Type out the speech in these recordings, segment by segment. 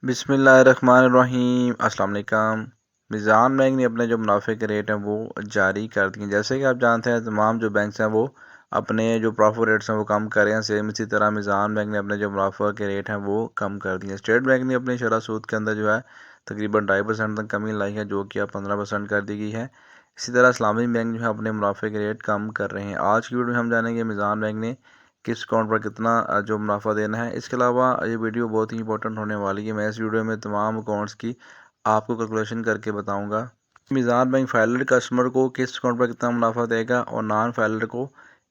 बिस्मिल्लाहिर्रहमानिर्रहीम अस्सलाम वालेकुम। मीज़ान बैंक ने अपने जो मुनाफे के रेट हैं वो जारी कर दिए। जैसे कि आप जानते हैं तमाम जो बैंक्स हैं वो अपने जो प्रॉफिट रेट्स हैं वो कम कर रहे हैं। सेम इसी तरह मीज़ान बैंक ने अपने जो मुनाफा के रेट हैं वो कम कर दिए। स्टेट बैंक ने अपनी शरह सूद के अंदर जो है तकरीबन 2.5% तक कमी लाई है, जो कि अब 15% कर दी गई है। इसी तरह इस्लामी बैंक जो है अपने मुनाफे के रेट कम कर रहे हैं। आज की वीडियो में हम जानेंगे मीज़ान बैंक ने किस अकाउंट पर कितना जो मुनाफा देना है। इसके अलावा ये वीडियो बहुत ही इंपॉर्टेंट होने वाली है। मैं इस वीडियो में तमाम अकाउंट्स की आपको कैलकुलेशन करके बताऊंगा। मीज़ान बैंक फाइलर कस्टमर को किस अकाउंट पर कितना मुनाफा देगा और नॉन फाइलर को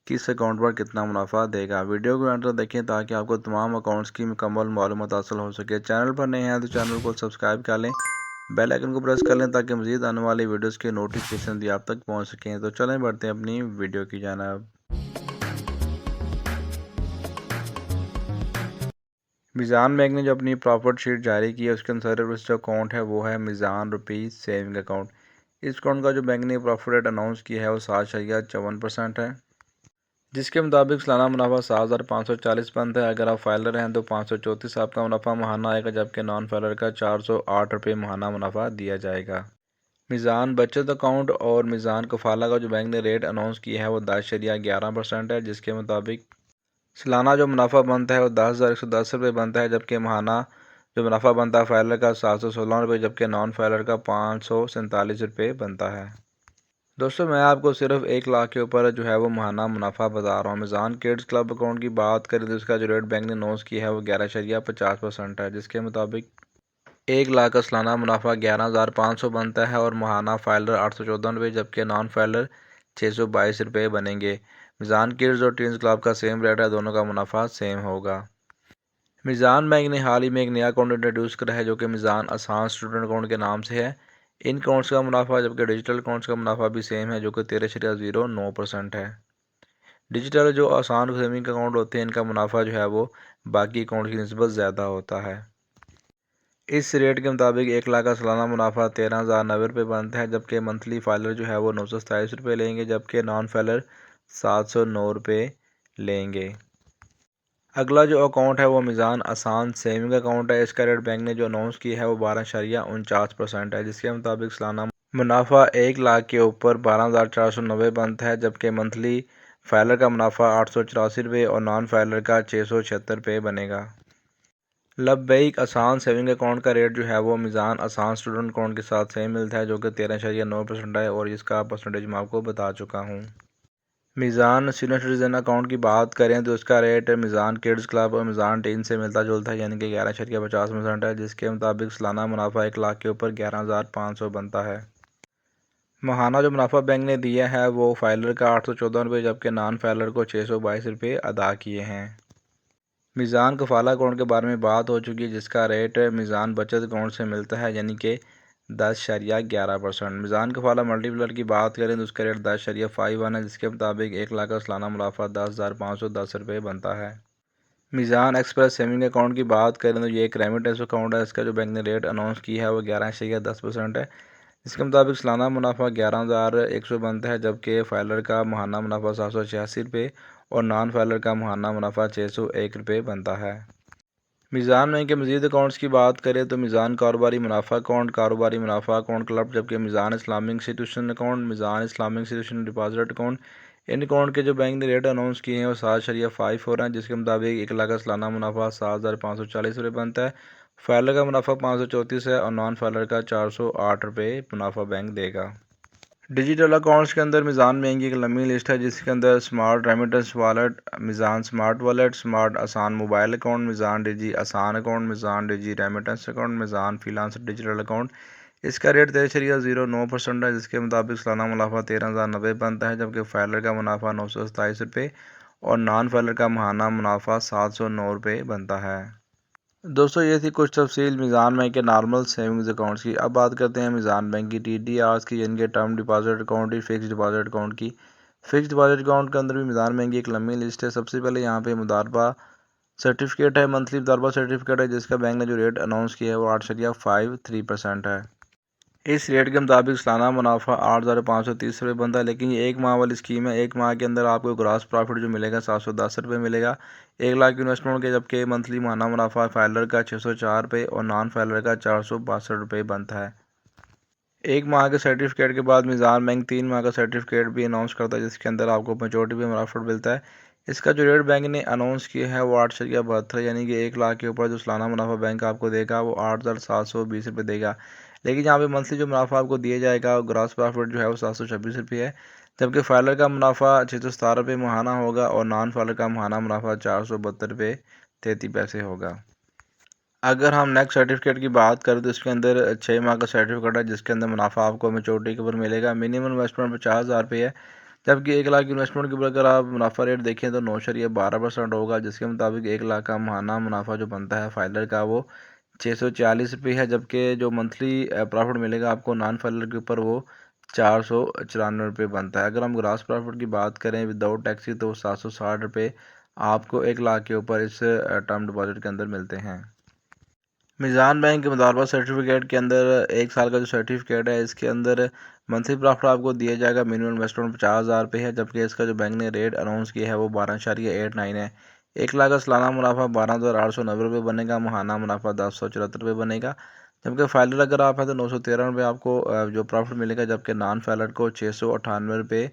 किस अकाउंट पर कितना मुनाफा देगा। वीडियो को एंड तक देखें ताकि आपको तमाम अकाउंट्स की मुकम्मल मालूमात हासिल हो सके। चैनल पर नए हैं तो चैनल को सब्सक्राइब कर लें, बेल आइकन को प्रेस कर लें ताकि मज़ीद आने वाली वीडियोज़ के नोटिफिकेशन भी आप तक पहुँच सकें। तो चलें बढ़ते हैं अपनी वीडियो की जानिब। मीज़ान बैंक ने जो अपनी प्रॉफिट शीट जारी की है उसके अंदर जो अकाउंट है वो है मीज़ान रुपीज़ सेविंग अकाउंट। इस अकाउंट का जो बैंक ने प्रॉफिट रेट अनाउंस किया है वो 7.54% है, जिसके मुताबिक सालाना मुनाफा 7,540 बनता है। अगर आप फाइलर हैं तो 534 आपका मुनाफा महाना आएगा, जबकि नॉन फाइलर का 408 रुपये महाना मुनाफा दिया जाएगा। मीज़ान बचत अकाउंट और मीज़ान कफाला का जो बैंक ने रेट अनाउंस किया है वो 10.11% है, जिसके मुताबिक सालाना जो मुनाफा बनता है वो 10,110 रुपये बनता है, जबकि माहाना जो मुनाफा बनता है फाइलर का 716 रुपये, जबकि नॉन फाइलर का 547 रुपये बनता है। दोस्तों मैं आपको सिर्फ 1 लाख के ऊपर जो है वो माहाना मुनाफा बता रहा हूँ। मीज़ान किड्स क्लब अकाउंट की बात करें तो उसका जो रेट बैंक ने अनाउंस किया है वो 11.50% है, जिसके मुताबिक 1 लाख का सालाना मुनाफा 11,500 बनता है और माहाना फाइलर 814 रुपये, जबकि नॉन फाइलर 622 रुपये बनेंगे। मीज़ान किड्स और टीन्स क्लब का सेम रेट है, दोनों का मुनाफा सेम होगा। मीज़ान बैंक ने हाल ही में एक नया अकाउंट इंट्रोड्यूस करा है जो कि मीज़ान आसान स्टूडेंट अकाउंट के नाम से है। इन अकाउंट्स का मुनाफा जबकि डिजिटल अकाउंट्स का मुनाफा भी सेम है, जो कि 13.09% है। डिजिटल जो आसान सेविंग अकाउंट होते हैं इनका मुनाफा जो है वो बाकी अकाउंट की निस्बत ज़्यादा होता है। इस रेट के मुताबिक 1 लाख का सालाना मुनाफा 13,090 रुपये बनता है, जबकि मंथली फाइलर जो है वो 927 रुपये लेंगे, जबकि नॉन फाइलर 709 रुपये लेंगे। अगला जो अकाउंट है वो मीज़ान आसान सेविंग अकाउंट है। इसका रेट बैंक ने जो अनाउंस किया है वो 12.49% है, जिसके मुताबिक सालाना मुनाफा 1 लाख के ऊपर 12,490 बनता है, जबकि मंथली फाइलर का मुनाफा 884 रुपये और नॉन फाइलर का 676 रुपये बनेगा। लबैक आसान सेविंग अकाउंट का रेट जो है वो मीज़ान आसान स्टूडेंट अकाउंट के साथ सेम मिलता है, जो कि 13.9% है और इसका परसेंटेज मैं आपको बता चुका हूँ। मीज़ान सीनियर सिटीजन अकाउंट की बात करें तो उसका रेट मीज़ान किड्स क्लब और मीज़ान टीन से मिलता जुलता है, यानी कि 11.50% है, जिसके मुताबिक सालाना मुनाफा 1 लाख के ऊपर 11,500 बनता है। माहाना जो मुनाफा बैंक ने दिया है वो फाइलर का 814 रुपये, जबकि नॉन फाइलर को 622 रुपये अदा किए हैं। मीज़ान कफाला अकाउंट के बारे में बात हो चुकी है, जिसका रेट मीज़ान बचत अकाउंट से मिलता है, यानी कि 10.11%। मीज़ान कफाला मल्टीप्लर की बात करें तो उसका रेट 10.51 है, जिसके मुताबिक 1 लाख का सालाना मुनाफा 10,510 रुपये बनता है। मीज़ान एक्सप्रेस सेविंग अकाउंट की बात करें तो ये एक रेमिटेंस अकाउंट है। इसका जो बैंक ने रेट अनाउंस किया है वो 11.10% है, इसके मुताबिक सालाना मुनाफा 11,100 बनता है, जबकि फाइलर का माहाना मुनाफा 786 रुपये और नॉन फाइलर का माहाना मुनाफा 601 रुपये बनता है। मीज़ान बैंक के मज़ीद अकाउंट्स की बात करें तो मीज़ान कारोबारी मुनाफा अकाउंट, कारोबारी मुनाफा अकाउंट क्लब, जबकि Meezan Islamic institution account, Meezan Islamic institution deposit account, इन अकाउंट के जो बैंक ने रेट अनाउंस किए हैं वो 7.54 हैं, जिसके मुताबिक 1 लाख का सालाना मुनाफा 7,540 रुपये बनता है। फाइलर का मुनाफा 534 है और नॉन फाइलर का 408 रुपये मुनाफा बैंक देगा। डिजिटल अकाउंट्स के अंदर मीज़ान बैंक की एक लंबी लिस्ट है, जिसके अंदर smart remittance wallet, Meezan smart wallet, smart Asaan mobile account, Meezan digi Asaan account, Meezan digi remittance account, Meezan freelancer digital account. इसका रेट 13.09% है, जिसके मुताबिक सालाना मुनाफा 13,090 बनता है, जबकि फाइलर का मुनाफा 927 रुपये और नॉन फाइलर का माहाना मुनाफा 709 रुपये बनता है। दोस्तों ये थी कुछ तफसील मीज़ान बैंक के नॉर्मल सेविंग्स अकाउंट्स की। अब बात करते हैं मीज़ान बैंक की TDRs की, यानी कि टर्म डिपॉजिट अकाउंट की, फिक्स डिपॉजिट अकाउंट की। फिक्स डिपॉजिट अकाउंट के अंदर भी मीज़ान बैंक की एक लंबी लिस्ट है। सबसे पहले यहाँ पे मुदारबा सर्टिफिकेट है, मंथली मुदारबा सर्टिफिकेट है, जिसका बैंक ने जो रेट अनाउंस किया है वो 8.53% है। इस रेट के मुताबिक सालाना मुनाफा 8,530 रुपये बनता है, लेकिन ये 1 माह वाली स्कीम है। 1 माह के अंदर आपको ग्रॉस प्रॉफिट जो मिलेगा 710 रुपये मिलेगा 1 लाख की इन्वेस्टमेंट के, जबकि मंथली माहाना मुनाफा फाइलर का 604 रुपये और नॉन फाइलर का 462 रुपये बनता है। 1 माह के सर्टिफिकेट के बाद मिज़ान बैंक 3 माह का सर्टिफिकेट भी अनाउंस करता है, जिसके अंदर आपको मेचोरिटी पे मुनाफा मिलता है। इसका जो रेट बैंक ने अनाउंस किया है वो 8.72, यानी कि 1 लाख के ऊपर जो सालाना मुनाफा बैंक आपको देगा वो 8,720 रुपये देगा। लेकिन यहाँ पे मंथली जो मुनाफा आपको दिया जाएगा ग्रॉस प्रॉफिट जो है वो 726 रुपये है, जबकि फाइलर का मुनाफा 617 रुपये माहाना होगा और नॉन फाइलर का माहाना मुनाफा 472 रुपये 33 पैसे होगा। अगर हम नेक्स्ट सर्टिफिकेट की बात करें तो इसके अंदर 6 माह का सर्टिफिकेट है, जिसके अंदर मुनाफा आपको मेचोरिटी के ऊपर मिलेगा। मिनिमम इन्वेस्टमेंट 50,000 रुपये है, जबकि 1 लाख की इन्वेस्टमेंट के ऊपर अगर आप मुनाफा रेट देखें तो 9.12% होगा, जिसके मुताबिक 1 लाख का माहाना मुनाफा जो बनता है फाइलर का वो 646 रुपये है, जबकि जो मंथली प्रॉफिट मिलेगा आपको नॉन फाइलर के ऊपर वो 494 रुपये बनता है। अगर हम ग्रॉस प्रॉफिट की बात करें विदाउट टैक्सी तो 760 रुपये आपको 1 लाख के ऊपर इस टर्म डिपॉजिट के अंदर मिलते हैं। मिज़ान बैंक के मुतालबा सर्टिफिकेट के अंदर 1 साल का जो सर्टिफिकेट है इसके अंदर मंथली प्रॉफिट आपको दिया जाएगा। मिनिमम इन्वेस्टमेंट 50,000 रुपये है, जबकि इसका जो बैंक ने रेट अनाउंस किया है वो 12.89 है। 1 लाख का सालाना मुनाफा 12,890 रुपये बनेगा, माहाना मुनाफा 10,74 रुपये बनेगा, जबकि फाइलर अगर आप है तो 913 रुपये आपको जो प्रॉफिट मिलेगा, जबकि नॉन फाइलर को 698 रुपये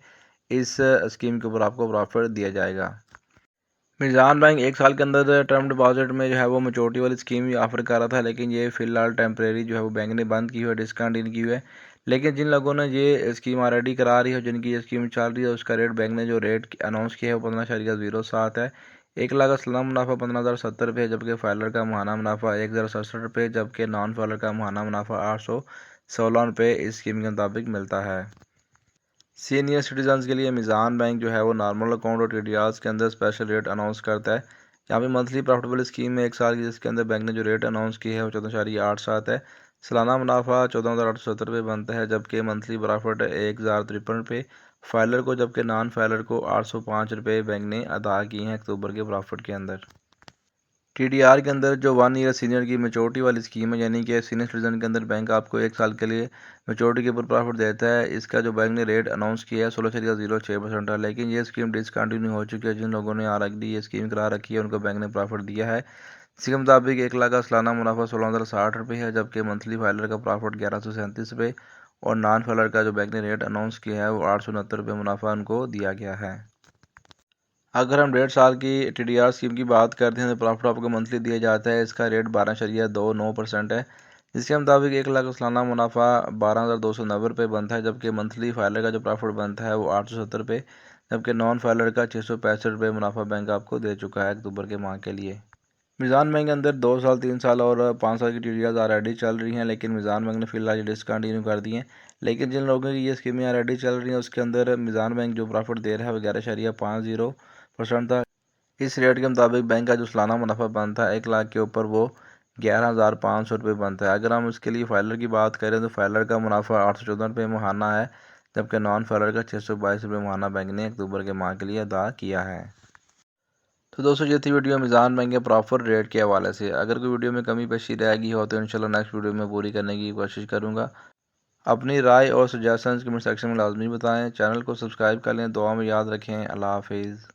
इस स्कीम के ऊपर आपको प्रॉफिट दिया जाएगा। मिज़ान बैंक 1 साल के अंदर टर्म डिपॉजिट में जो है वो मेचोरिटी वाली स्कीम भी ऑफर कर रहा था, लेकिन ये फ़िलहाल टेम्परेरी जो है वो बैंक ने बंद की हुई है, डिस्कंटिन्यू की हुई है। लेकिन जिन लोगों ने ये स्कीम ऑलरेडी करा रही है, जिनकी ये स्कीम चल रही है, उसका रेट बैंक ने जो रेट अनाउंस किया है वो 15.07 है। 1 लाख का सालाना मुनाफा 15,070 रुपये है, जबकि फाइलर का माहाना मुनाफा 1,067 रुपये, जबकि नॉन फाइलर का माहाना मुनाफा 816 रुपये इस स्कीम के मुताबिक मिलता है। सीनियर सिटीजन्स के लिए मिज़ान बैंक जो है वो नॉर्मल अकाउंट और टीडीआर्स के अंदर स्पेशल रेट अनाउंस करता है। यहाँ पे मंथली प्रॉफिटेबल स्कीम में 1 साल की, जिसके अंदर बैंक ने जो रेट अनाउंस की है वो 14.87 है। सालाना मुनाफा 14,870 रुपये बनता है, जबकि मंथली प्रॉफिट 1,053 रुपये फाइलर को, जबकि नॉन फाइलर को 805 रुपये बैंक ने अदा किए हैं अक्टूबर के प्रॉफिट के अंदर। टीडीआर के अंदर जो 1 ईयर सीनियर की मेचोरिटी वाली स्कीम है, यानी कि सीनियर सिटीजन के अंदर बैंक आपको 1 साल के लिए मेचोरिटी के ऊपर प्रॉफिट देता है। इसका जो बैंक ने रेट अनाउंस किया है 16.06% है, लेकिन ये स्कीम डिसकंटिन्यू हो चुकी है। जिन लोगों ने ऑलरेडी ये स्कीम करा रखी है उनको बैंक ने प्रॉफिट दिया है। इसके मुताबिक 1 लाख का सालाना मुनाफा 16,060 रुपये है, जबकि मंथली फाइलर का प्रॉफिट 1,137 रुपये और नॉन फाइलर का जो बैंक ने रेट अनाउंस किया है वो 869 रुपये मुनाफा उनको दिया गया है। अगर हम 1.5 साल की टीडीआर स्कीम की बात करते हैं तो प्रॉफिट आपको मंथली दिया जाता है। इसका रेट 12.29% है, जिसके मुताबिक 1 लाख का सालाना मुनाफा 12,290 रुपये बनता है, जबकि मंथली फाइलर का जो प्रॉफिट बनता है वो 870 रुपये, जबकि नॉन फाइलर का 665 रुपये मुनाफा बैंक आपको दे चुका है अक्टूबर के माह के लिए। मिज़ान बैंक के अंदर 2 साल 3 साल और 5 साल की टीडीआर ऑलरेडी चल रही हैं, लेकिन मिज़ान बैंक ने फिलहाल ये डिसकंटिन्यू कर दी हैं। लेकिन जिन लोगों की ये स्कीमें ऑलरेडी चल रही हैं उसके अंदर मिज़ान बैंक जो प्रॉफिट दे रहा है वो 11.50% था। इस रेट के मुताबिक बैंक का जो सालाना मुनाफा बनता है 1 लाख के ऊपर वो 11,500 रुपये बनता है। अगर हम उसके लिए फाइलर की बात करें तो फाइलर का मुनाफा 814 रुपये माहाना है, जबकि नॉन फाइलर का 622 रुपये माहाना बैंक ने अक्टूबर के माह के लिए अदा किया है। तो दोस्तों ये थी वीडियो मिज़ान बैंक के प्रॉफिट रेट के हवाले से। अगर कोई वीडियो में कमी पेशी रह गई हो तो इंशाल्लाह नेक्स्ट वीडियो में पूरी करने की कोशिश करूँगा। अपनी राय और सजेशंस कमेंट सेक्शन में लाजमी बताएं। चैनल को सब्सक्राइब कर लें। दुआ में याद रखें। अल्लाह हाफिज़।